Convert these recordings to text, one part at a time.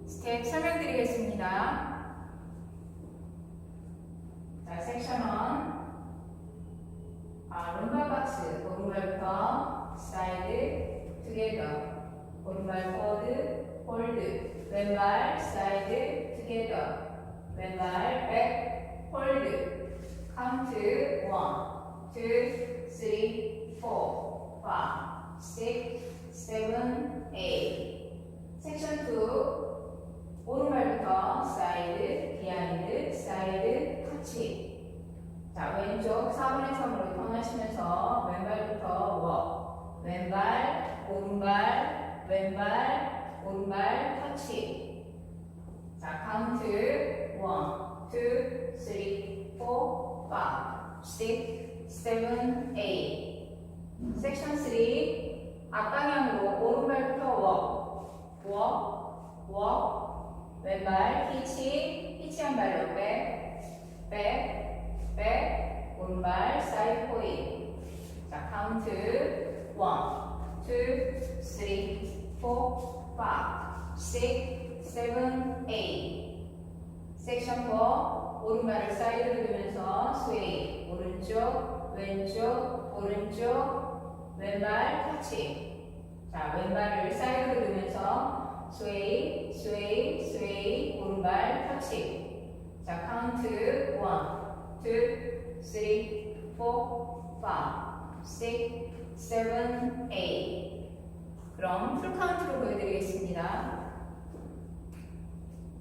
스텝 설명드리겠습니다. 자, 섹션 1. 룸바 박스, 오른발부터 사이드, 투게더. 오른발 포워드, 홀드. 왼발 사이드, 투게더. 왼발 백, 홀드. 카운트 1, 2, 3, 4, 5, 6, 7, 8. 섹션 2. 오른발부터 사이드, 비하인드, 사이드, 터치. 자, 왼쪽 4분의 3으로 턴하시면서 왼발부터 워. 왼발, 오른발, 왼발, 오른발, 터치. 자, 카운트 1, 2, 3, 4, 5, 6, 7, 8. 섹션 3. 앞방향으로 오른발부터 워. 왼발 피치한 발로 백, 오른발 사이드 포인. 자, 카운트 1, 2, 3, 4, 5, 6, 7, 8. 섹션 4. 오른발을 사이드로 두면서 스웨이. 오른쪽, 왼쪽, 오른쪽, 왼발 터치. 자, 왼발을 사이드로 두면서 스웨이, 오른발 터치. 자, 카운트 1, 2, 3, 4, 5, 6, 7, 8. 그럼 풀 카운트로 보여드리겠습니다.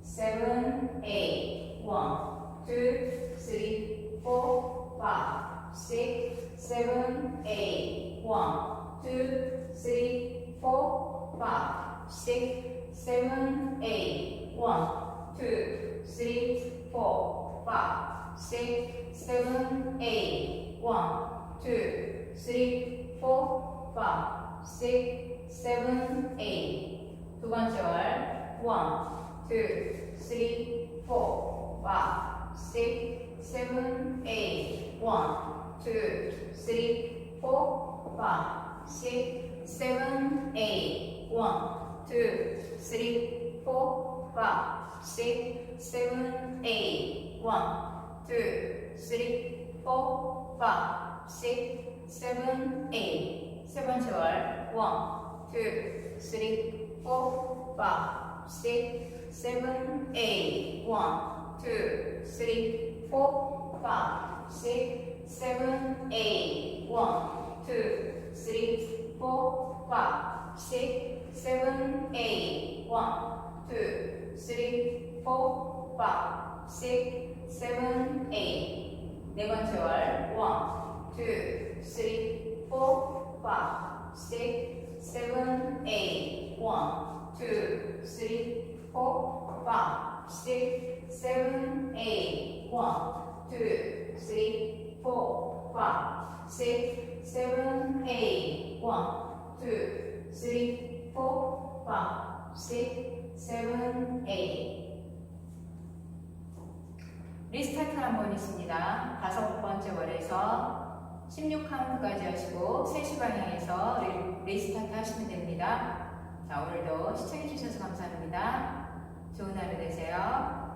7, 8. 1, 2, 3, 4, 5, 6, 7, 8. 1, 2, 3, 4, 5, 6, 7, 8. 1, 2, 3, 4, 5, 6, 7, 8. 1, 2, 3, 4, 5, 6, 7, 8. 두 번째 월 1, 2, 3, 4, 5, 6, 7, 8. 1, 2, 3, 4, 5, 6, 7, 8. 1, 2, 3, 4, 5, 6, 7, 8. 1, 2, 3, 4, 5, 6, 7, 8. 세 번째 월 1, 2, 3, 4, 5, 6, 7, 8. 1, 2, 3, 4, 5, 6, 7, 8. 1, 2, 3, 4, 5, 6, 7, 8. 1, 2, 3, 4, 5, 6, 7, 8. 네 번째 월 1, 2, 3, 4, 5, 6, 7, 8. 1, 2, 3, 4, 5, 6, 7, 8. 1, 2, 3, 4, 5, 6, 7, 8. 1, 2, 3, 4, 5, 6, 7, 8. 리스타트 한번 있습니다. 5번째 월에서 16카운트까지 하시고 3시 방향에서 리스타트 하시면 됩니다. 자, 오늘도 시청해주셔서 감사합니다. 좋은 하루 되세요.